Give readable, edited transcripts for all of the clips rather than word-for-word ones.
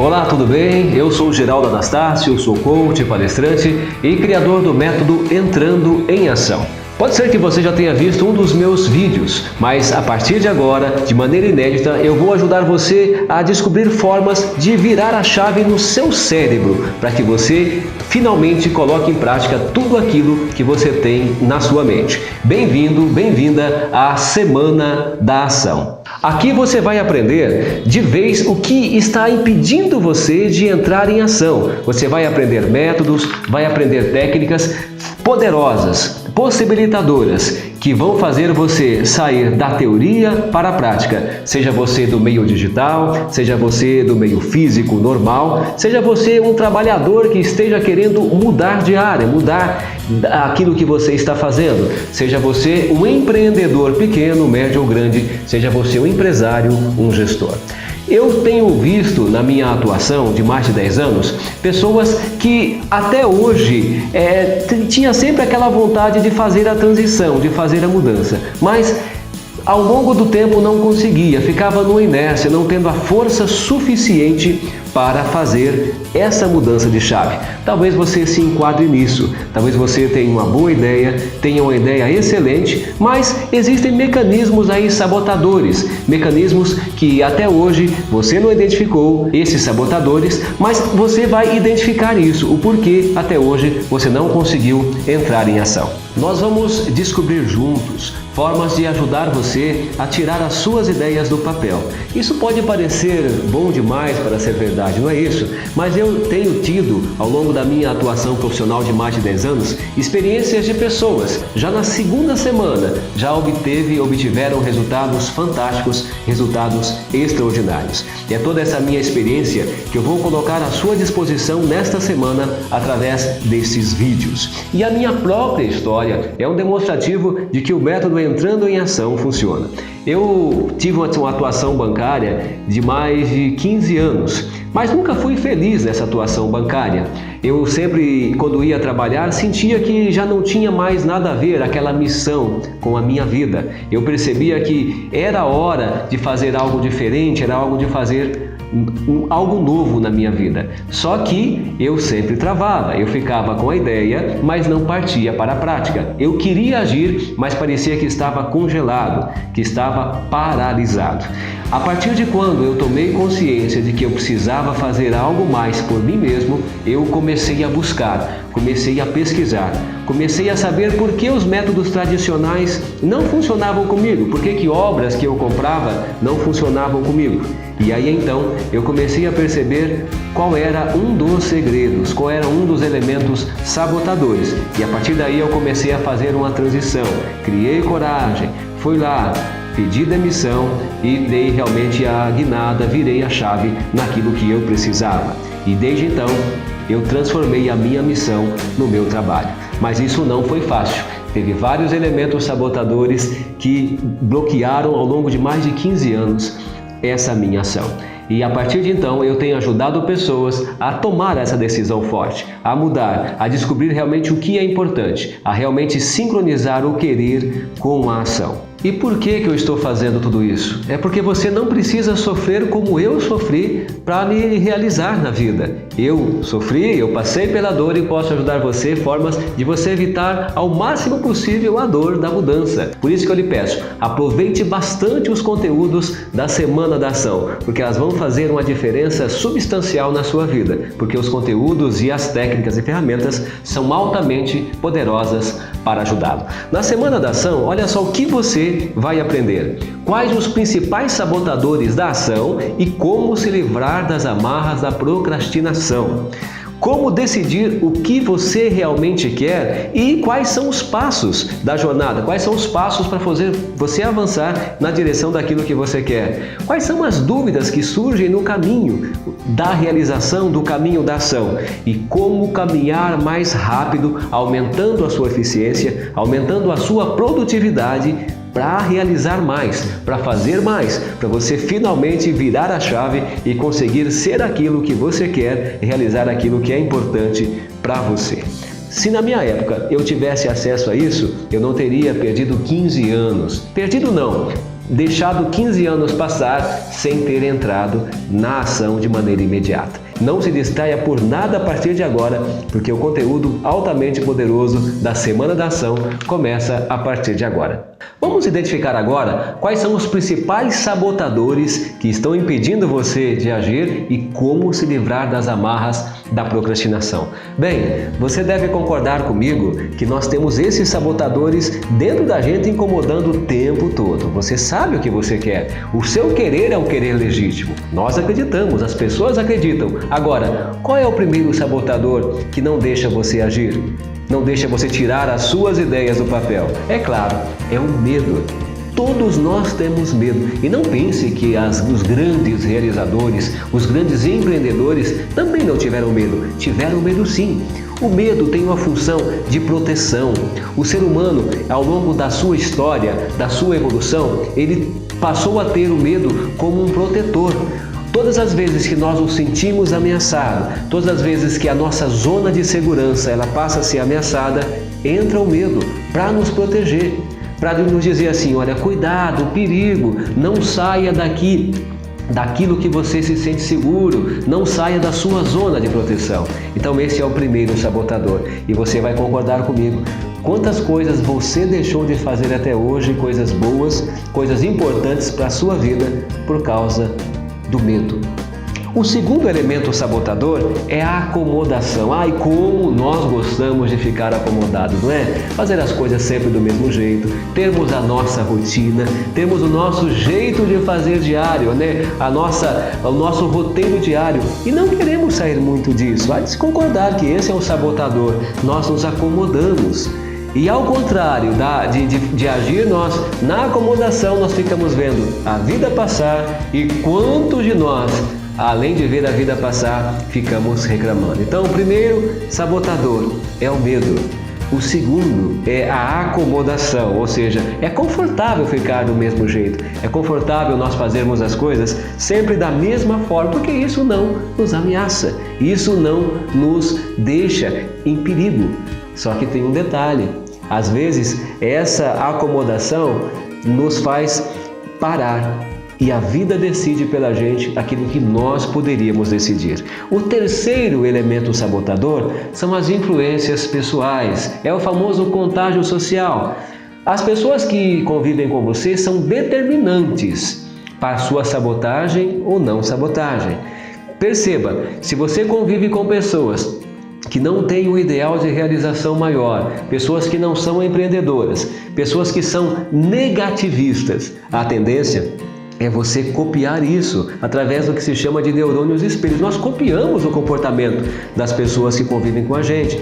Olá, tudo bem? Eu sou o Geraldo Anastácio, sou coach, palestrante e criador do método Entrando em Ação. Pode ser que você já tenha visto um dos meus vídeos, mas a partir de agora, de maneira inédita, eu vou ajudar você a descobrir formas de virar a chave no seu cérebro para que você finalmente coloque em prática tudo aquilo que você tem na sua mente. Bem-vindo, bem-vinda à Semana da Ação. Aqui você vai aprender de vez o que está impedindo você de entrar em ação. Você vai aprender métodos, vai aprender técnicas poderosas, possibilitadoras, que vão fazer você sair da teoria para a prática. Seja você do meio digital, seja você do meio físico normal, seja você um trabalhador que esteja querendo mudar de área, mudar aquilo que você está fazendo. Seja você um empreendedor pequeno, médio ou grande, seja você um empresário, um gestor. Eu tenho visto na minha atuação de mais de 10 anos, pessoas que até hoje tinha sempre aquela vontade de fazer a transição, de fazer a mudança, mas ao longo do tempo não conseguia, ficava numa inércia, não tendo a força suficiente para fazer essa mudança de chave. Talvez você se enquadre nisso, talvez você tenha uma boa ideia, tenha uma ideia excelente, mas existem mecanismos aí sabotadores, mecanismos que até hoje você não identificou, esses sabotadores, mas você vai identificar isso, o porquê até hoje você não conseguiu entrar em ação. Nós vamos descobrir juntos formas de ajudar você a tirar as suas ideias do papel. Isso pode parecer bom demais para ser verdade, não é isso? Mas eu tenho tido, ao longo da minha atuação profissional de mais de 10 anos, experiências de pessoas, já na segunda semana, já obtiveram resultados fantásticos, resultados extraordinários. E é toda essa minha experiência que eu vou colocar à sua disposição nesta semana através desses vídeos. E a minha própria história é um demonstrativo de que o método Entrando em Ação funciona. Eu tive uma atuação bancária de mais de 15 anos, mas nunca fui feliz nessa atuação bancária. Eu sempre, quando ia trabalhar, sentia que já não tinha mais nada a ver aquela missão com a minha vida. Eu percebia que era hora de fazer algo diferente, era algo de fazer algo novo na minha vida. Só que eu sempre travava, eu ficava com a ideia, mas não partia para a prática. Eu queria agir, mas parecia que estava congelado, que estava paralisado. A partir de quando eu tomei consciência de que eu precisava fazer algo mais por mim mesmo, eu comecei a buscar, comecei a pesquisar, comecei a saber por que os métodos tradicionais não funcionavam comigo, por que obras que eu comprava não funcionavam comigo. E aí então eu comecei a perceber qual era um dos segredos, qual era um dos elementos sabotadores. E a partir daí eu comecei a fazer uma transição, criei coragem, fui lá, pedi demissão e dei realmente a guinada, virei a chave naquilo que eu precisava. E desde então eu transformei a minha missão no meu trabalho. Mas isso não foi fácil. Teve vários elementos sabotadores que bloquearam ao longo de mais de 15 anos essa minha ação. E a partir de então eu tenho ajudado pessoas a tomar essa decisão forte, a mudar, a descobrir realmente o que é importante, a realmente sincronizar o querer com a ação. E por que eu estou fazendo tudo isso? É porque você não precisa sofrer como eu sofri para me realizar na vida. Eu sofri, eu passei pela dor e posso ajudar você, formas de você evitar ao máximo possível a dor da mudança. Por isso que eu lhe peço, aproveite bastante os conteúdos da Semana da Ação, porque elas vão fazer uma diferença substancial na sua vida, porque os conteúdos e as técnicas e ferramentas são altamente poderosas para ajudá-lo. Na Semana da Ação, olha só o que você vai aprender. Quais os principais sabotadores da ação e como se livrar das amarras da procrastinação. Como decidir o que você realmente quer e quais são os passos da jornada, quais são os passos para fazer você avançar na direção daquilo que você quer. Quais são as dúvidas que surgem no caminho da realização, do caminho da ação e como caminhar mais rápido, aumentando a sua eficiência, aumentando a sua produtividade para realizar mais, para fazer mais, para você finalmente virar a chave e conseguir ser aquilo que você quer, realizar aquilo que é importante para você. Se na minha época eu tivesse acesso a isso, eu não teria perdido 15 anos. Perdido não, deixado 15 anos passar sem ter entrado na ação de maneira imediata. Não se distraia por nada a partir de agora, porque o conteúdo altamente poderoso da Semana da Ação começa a partir de agora. Vamos identificar agora quais são os principais sabotadores que estão impedindo você de agir e como se livrar das amarras da procrastinação. Bem, você deve concordar comigo que nós temos esses sabotadores dentro da gente incomodando o tempo todo. Você sabe o que você quer. O seu querer é um querer legítimo. Nós acreditamos, as pessoas acreditam. Agora, qual é o primeiro sabotador que não deixa você agir? Não deixa você tirar as suas ideias do papel? É claro, é o medo. Todos nós temos medo. E não pense que os grandes realizadores, os grandes empreendedores também não tiveram medo. Tiveram medo sim. O medo tem uma função de proteção. O ser humano, ao longo da sua história, da sua evolução, ele passou a ter o medo como um protetor. Todas as vezes que nós nos sentimos ameaçados, todas as vezes que a nossa zona de segurança ela passa a ser ameaçada, entra o medo para nos proteger, para nos dizer assim, olha, cuidado, perigo, não saia daquilo que você se sente seguro, não saia da sua zona de proteção. Então esse é o primeiro sabotador e você vai concordar comigo. Quantas coisas você deixou de fazer até hoje, coisas boas, coisas importantes para a sua vida por causa do medo. O segundo elemento sabotador é a acomodação. E como nós gostamos de ficar acomodados, não é? Fazer as coisas sempre do mesmo jeito, termos a nossa rotina, termos o nosso jeito de fazer diário, né? O nosso roteiro diário e não queremos sair muito disso. Vai se concordar que esse é o sabotador. Nós nos acomodamos. E ao contrário de agir nós na acomodação, nós ficamos vendo a vida passar e quantos de nós, além de ver a vida passar, ficamos reclamando. Então, o primeiro sabotador é o medo. O segundo é a acomodação, ou seja, é confortável ficar do mesmo jeito. É confortável nós fazermos as coisas sempre da mesma forma, porque isso não nos ameaça, isso não nos deixa em perigo. Só que tem um detalhe, às vezes essa acomodação nos faz parar e a vida decide pela gente aquilo que nós poderíamos decidir. O terceiro elemento sabotador são as influências pessoais, é o famoso contágio social. As pessoas que convivem com você são determinantes para a sua sabotagem ou não sabotagem. Perceba, se você convive com pessoas que não têm um ideal de realização maior, pessoas que não são empreendedoras, pessoas que são negativistas, a tendência é você copiar isso através do que se chama de neurônios espelhos. Nós copiamos o comportamento das pessoas que convivem com a gente.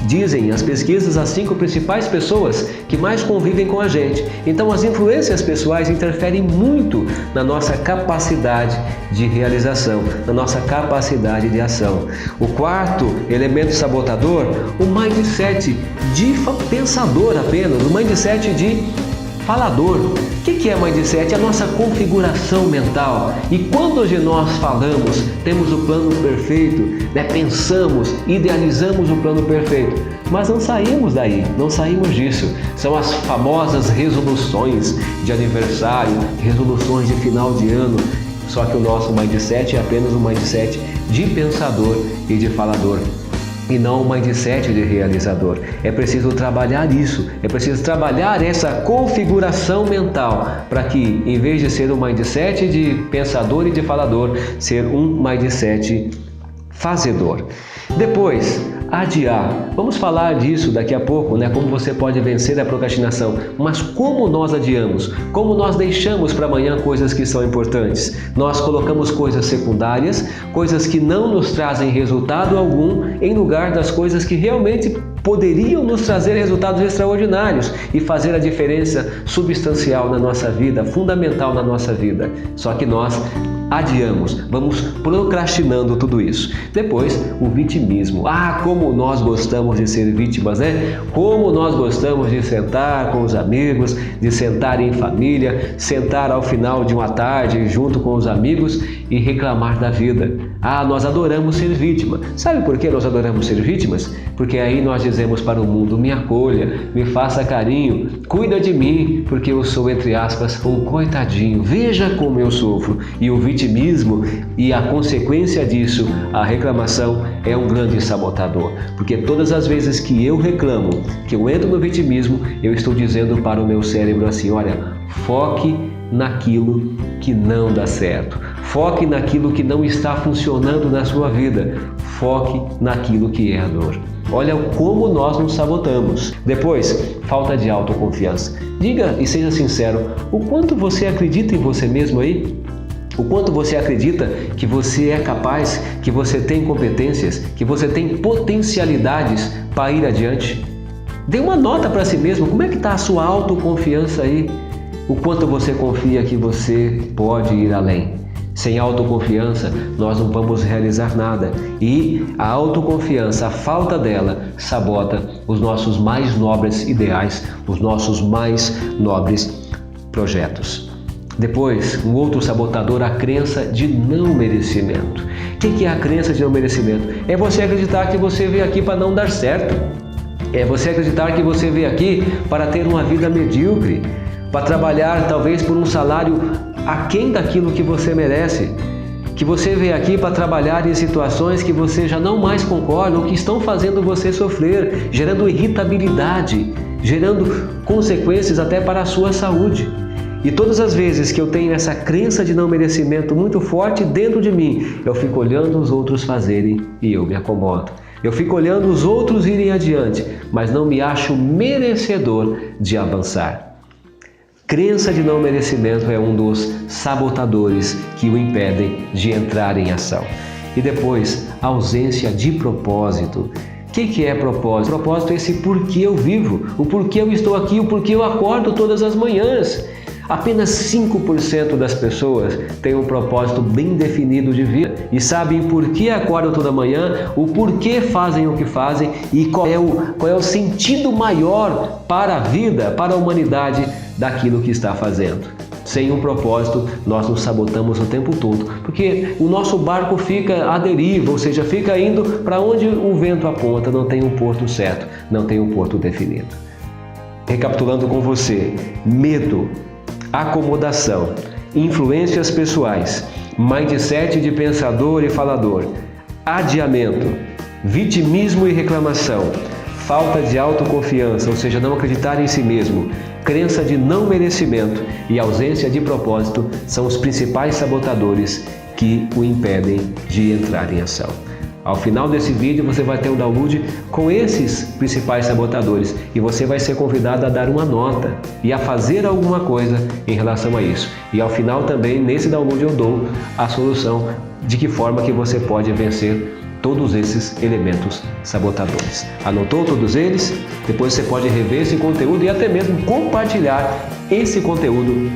Dizem as pesquisas as 5 principais pessoas que mais convivem com a gente. Então as influências pessoais interferem muito na nossa capacidade de realização, na nossa capacidade de ação. O quarto elemento sabotador, o mindset de pensador apenas, o mindset de falador. O que é mindset? É a nossa configuração mental. E quando nós falamos, temos o plano perfeito, pensamos, idealizamos o plano perfeito, mas não saímos daí, não saímos disso. São as famosas resoluções de aniversário, resoluções de final de ano. Só que o nosso mindset é apenas um mindset de pensador e de falador, e não um mindset de realizador. É preciso trabalhar isso, é preciso trabalhar essa configuração mental para que, em vez de ser um mindset de pensador e de falador, ser um mindset fazedor. Depois, adiar. Vamos falar disso daqui a pouco, como você pode vencer a procrastinação. Mas como nós adiamos? Como nós deixamos para amanhã coisas que são importantes? Nós colocamos coisas secundárias, coisas que não nos trazem resultado algum, em lugar das coisas que realmente poderiam nos trazer resultados extraordinários e fazer a diferença substancial na nossa vida, fundamental na nossa vida. Só que nós adiamos, vamos procrastinando tudo isso. Depois, o vitimismo. Como nós gostamos de ser vítimas, né? Como nós gostamos de sentar com os amigos, de sentar em família, sentar ao final de uma tarde junto com os amigos e reclamar da vida. Ah, nós adoramos ser vítima. Sabe por que nós adoramos ser vítimas? Porque aí nós dizemos para o mundo: me acolha, me faça carinho, cuida de mim, porque eu sou, entre aspas, um coitadinho. Veja como eu sofro. E o vitimismo e a consequência disso, a reclamação, é um grande sabotador. Porque todas as vezes que eu reclamo, que eu entro no vitimismo, eu estou dizendo para o meu cérebro assim: olha, foque naquilo que não dá certo. Foque naquilo que não está funcionando na sua vida. Foque naquilo que é a dor. Olha como nós nos sabotamos. Depois, falta de autoconfiança. Diga e seja sincero, o quanto você acredita em você mesmo aí? O quanto você acredita que você é capaz, que você tem competências, que você tem potencialidades para ir adiante? Dê uma nota para si mesmo. Como é que está a sua autoconfiança aí? O quanto você confia que você pode ir além? Sem autoconfiança, nós não vamos realizar nada. E a autoconfiança, a falta dela, sabota os nossos mais nobres ideais, os nossos mais nobres projetos. Depois, um outro sabotador, a crença de não merecimento. O que é a crença de não merecimento? É você acreditar que você veio aqui para não dar certo. É você acreditar que você veio aqui para ter uma vida medíocre, para trabalhar talvez por um salário aquém daquilo que você merece, que você veio aqui para trabalhar em situações que você já não mais concorda ou que estão fazendo você sofrer, gerando irritabilidade, gerando consequências até para a sua saúde. E todas as vezes que eu tenho essa crença de não merecimento muito forte dentro de mim, eu fico olhando os outros fazerem e eu me acomodo. Eu fico olhando os outros irem adiante, mas não me acho merecedor de avançar. Crença de não merecimento é um dos sabotadores que o impedem de entrar em ação. E depois, ausência de propósito. O que é propósito? Propósito é esse porquê eu vivo, o porquê eu estou aqui, o porquê eu acordo todas as manhãs. Apenas 5% das pessoas têm um propósito bem definido de vida e sabem por que acordam toda manhã, o porquê fazem o que fazem e qual é o sentido maior para a vida, para a humanidade daquilo que está fazendo. Sem um propósito, nós nos sabotamos o tempo todo, porque o nosso barco fica à deriva, ou seja, fica indo para onde o vento aponta, não tem um porto certo, não tem um porto definido. Recapitulando com você: medo, acomodação, influências pessoais, mindset de pensador e falador, adiamento, vitimismo e reclamação, falta de autoconfiança, ou seja, não acreditar em si mesmo, crença de não merecimento e ausência de propósito são os principais sabotadores que o impedem de entrar em ação. Ao final desse vídeo você vai ter um download com esses principais sabotadores e você vai ser convidado a dar uma nota e a fazer alguma coisa em relação a isso. E ao final também, nesse download, eu dou a solução de que forma que você pode vencer todos esses elementos sabotadores. Anotou todos eles? Depois você pode rever esse conteúdo e até mesmo compartilhar esse conteúdo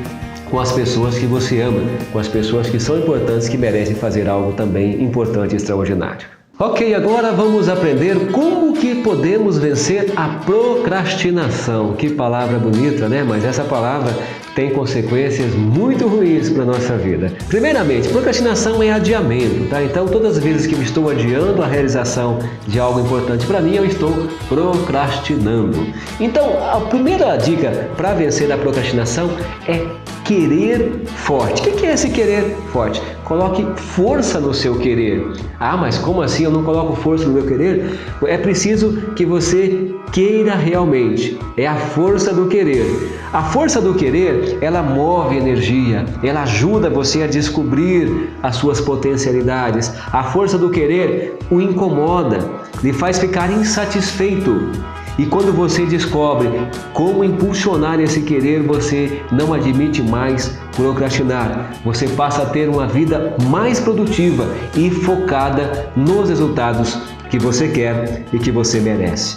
com as pessoas que você ama, com as pessoas que são importantes, que merecem fazer algo também importante e extraordinário. Ok, agora vamos aprender como que podemos vencer a procrastinação. Que palavra bonita, né? Mas essa palavra tem consequências muito ruins para a nossa vida. Primeiramente, procrastinação é adiamento, tá? Então, todas as vezes que eu estou adiando a realização de algo importante para mim, eu estou procrastinando. Então, a primeira dica para vencer a procrastinação é querer forte. O que é esse querer forte? Coloque força no seu querer. Ah, mas como assim eu não coloco força no meu querer? É preciso que você queira realmente. É a força do querer. A força do querer, ela move energia, ela ajuda você a descobrir as suas potencialidades. A força do querer o incomoda, lhe faz ficar insatisfeito. E quando você descobre como impulsionar esse querer, você não admite mais procrastinar. Você passa a ter uma vida mais produtiva e focada nos resultados que você quer e que você merece.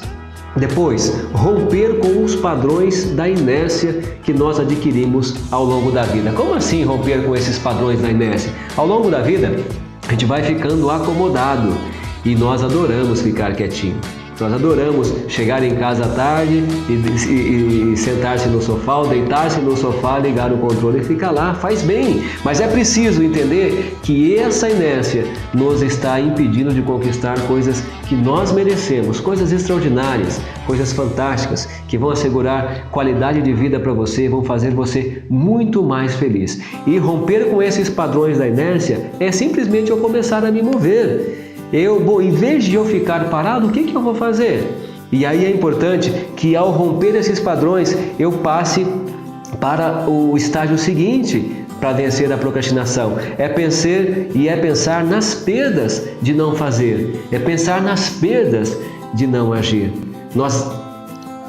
Depois, romper com os padrões da inércia que nós adquirimos ao longo da vida. Como assim romper com esses padrões da inércia? Ao longo da vida, a gente vai ficando acomodado e nós adoramos ficar quietinho. Nós adoramos chegar em casa à tarde e sentar-se no sofá ou deitar-se no sofá, ligar o controle e ficar lá. Faz bem, mas é preciso entender que essa inércia nos está impedindo de conquistar coisas que nós merecemos, coisas extraordinárias, coisas fantásticas, que vão assegurar qualidade de vida para você, vão fazer você muito mais feliz. E romper com esses padrões da inércia é simplesmente eu começar a me mover. Em vez de eu ficar parado, o que eu vou fazer? E aí é importante que ao romper esses padrões, eu passe para o estágio seguinte para vencer a procrastinação. É pensar nas perdas de não fazer, é pensar nas perdas de não agir. Nós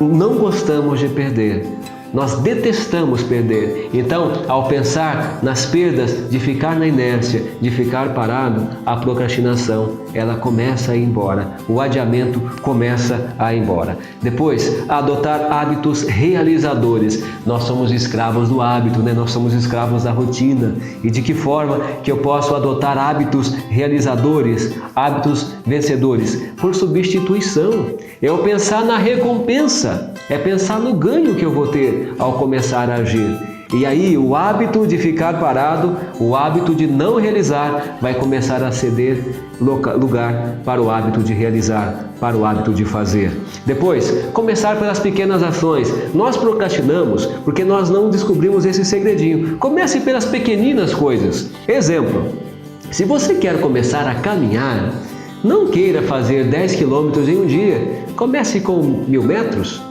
não gostamos de perder. Nós detestamos perder. Então, ao pensar nas perdas de ficar na inércia, de ficar parado, a procrastinação, ela começa a ir embora. O adiamento começa a ir embora. Depois, adotar hábitos realizadores. Nós somos escravos do hábito, né? Nós somos escravos da rotina. E de que forma que eu posso adotar hábitos realizadores, hábitos vencedores? Por substituição. É eu pensar na recompensa. É pensar no ganho que eu vou ter ao começar a agir. E aí o hábito de ficar parado, o hábito de não realizar, vai começar a ceder lugar para o hábito de realizar, para o hábito de fazer. Depois, começar pelas pequenas ações. Nós procrastinamos porque nós não descobrimos esse segredinho. Comece pelas pequeninas coisas. Exemplo, se você quer começar a caminhar, não queira fazer 10 quilômetros em um dia. Comece com 1000 metros.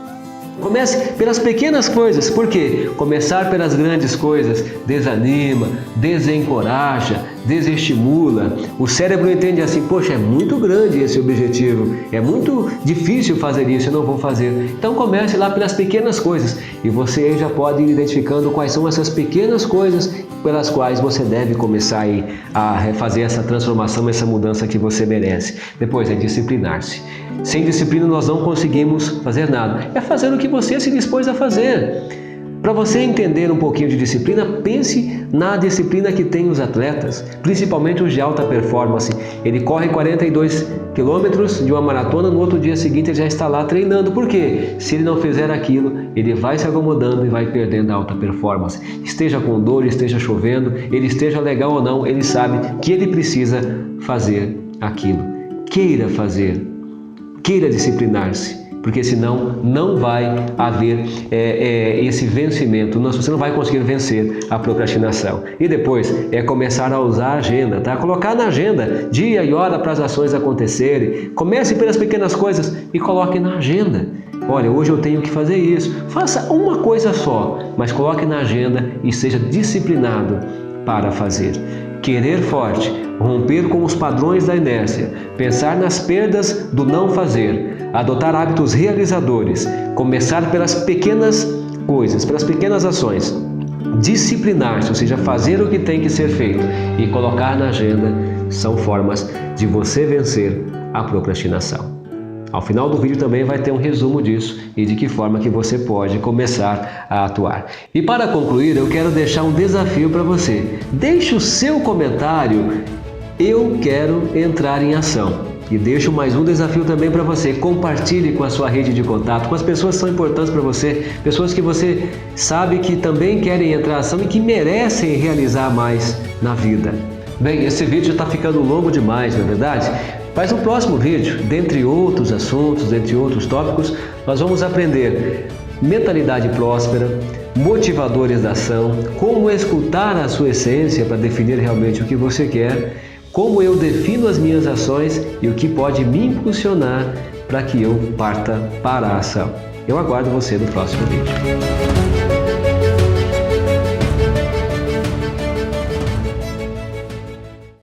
Comece pelas pequenas coisas, porque começar pelas grandes coisas desanima, desencoraja, desestimula. O cérebro entende assim, poxa, é muito grande esse objetivo, é muito difícil fazer isso, eu não vou fazer. Então comece lá pelas pequenas coisas e você já pode ir identificando quais são essas pequenas coisas pelas quais você deve começar a fazer essa transformação, essa mudança que você merece. Depois é disciplinar-se. Sem disciplina nós não conseguimos fazer nada. É fazer o que você se dispôs a fazer. Para você entender um pouquinho de disciplina, pense na disciplina que tem os atletas, principalmente os de alta performance. Ele corre 42 quilômetros de uma maratona, no outro dia seguinte ele já está lá treinando. Por quê? Se ele não fizer aquilo, ele vai se acomodando e vai perdendo a alta performance. Esteja com dor, esteja chovendo, ele esteja legal ou não, ele sabe que ele precisa fazer aquilo. Queira fazer, queira disciplinar-se. Porque senão não vai haver esse vencimento, você não vai conseguir vencer a procrastinação. E depois é começar a usar a agenda, tá? Colocar na agenda dia e hora para as ações acontecerem. Comece pelas pequenas coisas e coloque na agenda. Olha, hoje eu tenho que fazer isso. Faça uma coisa só, mas coloque na agenda e seja disciplinado para fazer. Querer forte, romper com os padrões da inércia, pensar nas perdas do não fazer, adotar hábitos realizadores, começar pelas pequenas coisas, pelas pequenas ações, disciplinar-se, ou seja, fazer o que tem que ser feito e colocar na agenda, são formas de você vencer a procrastinação. Ao final do vídeo também vai ter um resumo disso e de que forma que você pode começar a atuar. E para concluir, eu quero deixar um desafio para você. Deixe o seu comentário, eu quero entrar em ação. E deixo mais um desafio também para você. Compartilhe com a sua rede de contato, com as pessoas que são importantes para você, pessoas que você sabe que também querem entrar em ação e que merecem realizar mais na vida. Bem, esse vídeo já está ficando longo demais, não é verdade? Mas no próximo vídeo, dentre outros assuntos, dentre outros tópicos, nós vamos aprender mentalidade próspera, motivadores da ação, como escutar a sua essência para definir realmente o que você quer, como eu defino as minhas ações e o que pode me impulsionar para que eu parta para a ação. Eu aguardo você no próximo vídeo.